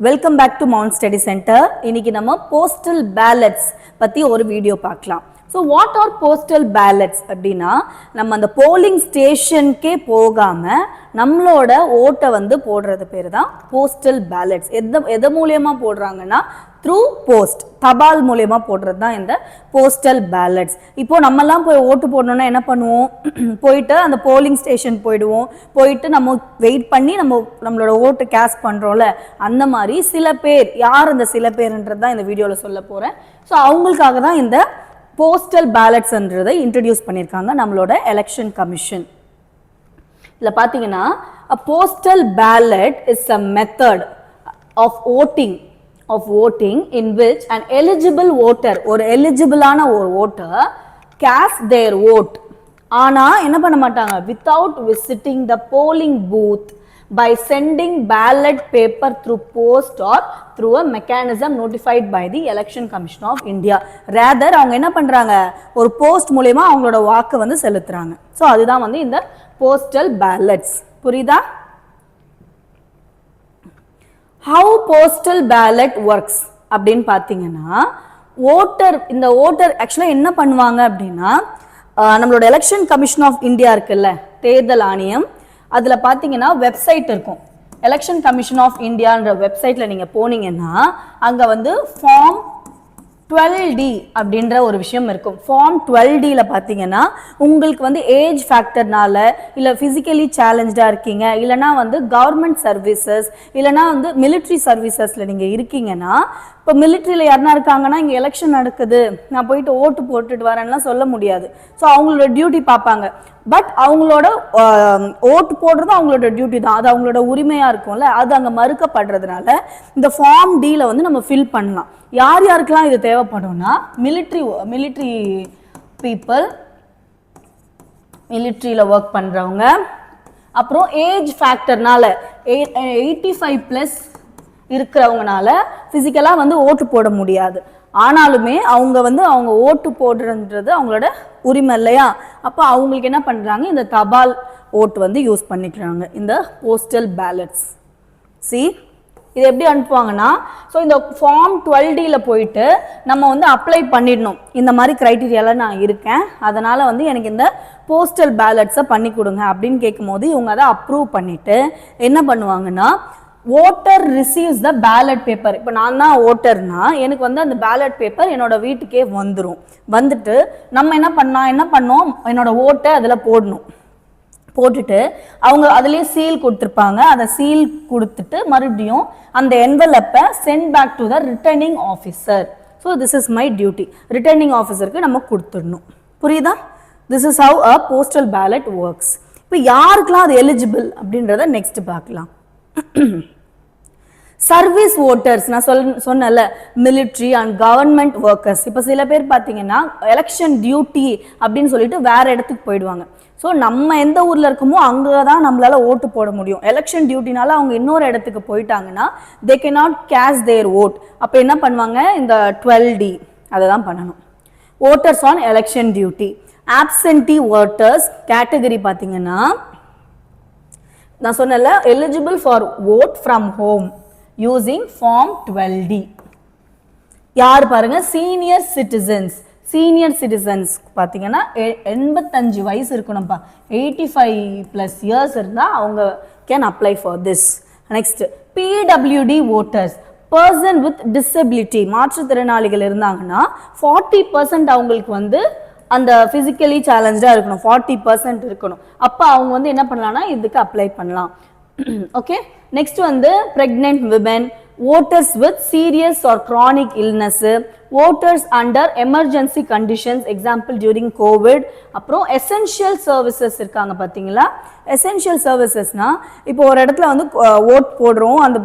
Welcome back to Mount Study Centre. இன்னைக்கு நம்ம postal ballots பற்றி ஒரு வீடியோ பார்க்கலாம். So what are postal ballots அப்படின்னா, நம்ம அந்த போலிங் ஸ்டேஷனுக்கே போகாமல் நம்மளோட ஓட்டை வந்து போடுறது பேர் தான் போஸ்டல் பேலட்ஸ். எது மூலியமாக போடுறாங்கன்னா த்ரூ போஸ்ட், தபால் மூலயமா போடுறது தான் இந்த போஸ்டல் பேலட்ஸ். இப்போ நம்மலாம் போய் ஓட்டு போடணும்னா என்ன பண்ணுவோம்? போயிட்டு அந்த போலிங் ஸ்டேஷன் போயிட்டு நம்ம வெயிட் பண்ணி நம்மளோட ஓட்டு கேஸ்ட் பண்ணுறோம்ல, அந்த மாதிரி சில பேர், யார் அந்த சில பேர்ன்றது தான் இந்த வீடியோவில் சொல்ல போகிறேன். ஸோ அவங்களுக்காக தான் இந்த போஸ்டல் பேலட்ஸ்ன்றதை இன்ட்ரடியூஸ் பண்ணியிருக்காங்க நம்மளோட எலெக்ஷன் கமிஷன். இதில் பார்த்தீங்கன்னா, a postal ballot is a method of voting in which an eligible voter, ஒரு எலிஜிபிளான ஒரு voter cast their vote. ஆனால் என்ன பண்ண மாட்டாங்க? without visiting the polling booth by sending ballot paper through post or through a mechanism notified by the Election Commission of India. Rather அவங்க என்ன பண்றாங்க? ஒரு போஸ்ட் மூலமா அவங்களோட வாக்கு வந்து செலுத்துறாங்க. ஸோ அதுதான் வந்து இந்த போஸ்டல் பேலட்ஸ். புரியுதா? How postal ballot works அப்படின்னு பார்த்தீங்கன்னா, இந்த ஓட்டர் ஆக்சுவலாக என்ன பண்ணுவாங்க அப்படின்னா, நம்மளோட எலெக்ஷன் கமிஷன் ஆஃப் இந்தியா இருக்குல்ல, தேர்தல் ஆணையம், அதில் பார்த்தீங்கன்னா வெப்சைட் இருக்கும். எலெக்ஷன் கமிஷன் ஆஃப் இந்தியான்ற வெப்சைட்டில் நீங்கள் போனீங்கன்னா அங்கே வந்து ஃபார்ம் 12D அப்படின்ற ஒரு விஷயம் இருக்கும். ஃபார்ம் 12Dயில் பார்த்தீங்கன்னா உங்களுக்கு வந்து ஏஜ் ஃபேக்டர்னால, இல்லை ஃபிசிக்கலி சேலஞ்சாக இருக்கீங்க, இல்லைனா வந்து கவர்மெண்ட் சர்வீசஸ், இல்லைனா வந்து மிலிட்ரி சர்வீசஸில் நீங்கள் இருக்கீங்கன்னா, இப்போ மிலிட்ரியில் யாருனா இருக்காங்கன்னா, இங்கே எலெக்ஷன் நடக்குது, நான் போயிட்டு ஓட்டு போட்டுட்டு வரேன்லாம் சொல்ல முடியாது. ஸோ அவங்களோட டியூட்டி பார்ப்பாங்க. பட் அவங்களோட ஓட்டு போடுறது அவங்களோட டியூட்டி தான், அது அவங்களோட உரிமையாக இருக்கும்ல, அது அங்கே மறுக்கப்படுறதுனால இந்த ஃபார்ம் டியில் வந்து நம்ம ஃபில் பண்ணலாம். யார் யாருக்கெல்லாம் இது தேவைப்படும்னா, மிலிட்ரி பீப்புள், மிலிட்ரியில் ஒர்க் பண்ணுறவங்க, அப்புறம் ஏஜ் ஃபேக்டர்னால 85+ இருக்கிறவங்கனால ஃபிசிக்கலாக வந்து ஓட்டு போட முடியாது. ஆனாலுமே அவங்க ஓட்டு போடுறன்றது அவங்களோட உரிமை இல்லையா? அப்போ அவங்களுக்கு என்ன பண்ணுறாங்க? இந்த தபால் ஓட்டு வந்து யூஸ் பண்ணிக்கிறாங்க, இந்த போஸ்டல் பேலட்ஸ். இது எப்படி அனுப்புவாங்கன்னா, ஸோ இந்த ஃபார்ம் 12Dயில் போயிட்டு நம்ம வந்து அப்ளை பண்ணிடணும். இந்த மாதிரி க்ரைட்டீரியாவில் நான் இருக்கேன், அதனால் வந்து எனக்கு இந்த போஸ்டல் பேலட்ஸை பண்ணி கொடுங்க அப்படின்னு கேட்கும்போது இவங்க அதை அப்ரூவ் பண்ணிவிட்டு என்ன பண்ணுவாங்கன்னா, voter receives the ballot paper. இப்போ நான் தான் ஓட்டர்னா எனக்கு வந்து அந்த பேலட் பேப்பர் என்னோட வீட்டுக்கே வந்துட்டு நம்ம என்ன பண்ணோம், என்னோட ஓட்டை அதில் போட்டுட்டு அவங்க அதுலேயே சீல் கொடுத்துருப்பாங்க. அதை சீல் கொடுத்துட்டு மறுபடியும் அந்த என்வலப்பை send back to the returning officer. So this is my duty. Returning ஆஃபீஸருக்கு நம்ம கொடுத்துடணும். புரியுதா? This is how a postal ballot works. இப்போ யாருக்கெல்லாம் அது எலிஜிபிள் அப்படின்றத நெக்ஸ்ட் பார்க்கலாம். சர்வீஸ் ஓட்டர்ஸ், நான் சொன்னல, மிலிட்ரி அண்ட் கவர்மெண்ட் ஒர்க்கர்ஸ். இப்போ சில பேர் பார்த்தீங்கன்னா எலெக்ஷன் டியூட்டி அப்படின்னு சொல்லிட்டு வேற இடத்துக்கு போயிடுவாங்க. ஸோ நம்ம எந்த ஊரில் இருக்கோமோ அங்கே தான் நம்மளால ஓட்டு போட முடியும். எலெக்ஷன் டியூட்டினால அவங்க இன்னொரு இடத்துக்கு போயிட்டாங்கன்னா they can not cast their vote. அப்போ என்ன பண்ணுவாங்க? இந்த 12D அதை தான் பண்ணணும். Voters on election duty. Absentee voters category பார்த்தீங்கன்னா, நான் சொன்னல, eligible for vote from home using form 12D. யார் பாருங்க? சீனியர் சிட்டிசன்ஸ் பார்த்தீங்கன்னா 85 வயசு இருக்கணும்ப்பா. 85+ இயர்ஸ் இருந்தால் அவங்க can apply for this. Next PWD voters, person with disability, மாற்றுத்திறனாளிகள் இருந்தாங்கன்னா 40% அவங்களுக்கு வந்து அந்த ஃபிசிக்கலி சேலஞ்சாக இருக்கணும், 40% இருக்கணும். அப்போ அவங்க வந்து என்ன பண்ணலாம்னா இதுக்கு அப்ளை பண்ணலாம். ஓகே. நெக்ஸ்ட் வந்து pregnant women, voters with serious or chronic illness, voters under emergency conditions, example during COVID. அப்புறம் essential services இருக்காங்க பார்த்தீங்களா? essential servicesனா, இப்போ ஒரு இடத்துல வந்து ஓட் போடுறோம், அந்த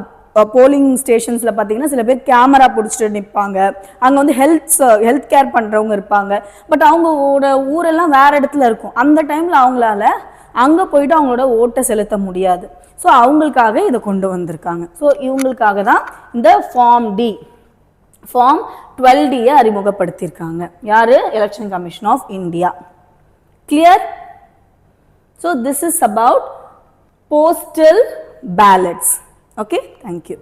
போலிங் ஸ்டேஷன்ஸில் பார்த்தீங்கன்னா சில பேர் கேமரா பிடிச்சிட்டு நிற்பாங்க, அங்கே வந்து ஹெல்த் கேர் பண்ணுறவங்க இருப்பாங்க. பட் அவங்களோட ஊரெல்லாம் வேறு இடத்துல இருக்கும். அந்த டைமில் அவங்களால அங்கே போயிட்டு அவங்களோட ஓட்டை செலுத்த முடியாது. ஸோ அவங்களுக்காக இதை கொண்டு வந்திருக்காங்க. ஸோ இவங்களுக்காக தான் இந்த ஃபார்ம் 12Dயை அறிமுகப்படுத்தியிருக்காங்க. யார்? Election commission of India. Clear? So this is about postal ballots. Okay, thank you.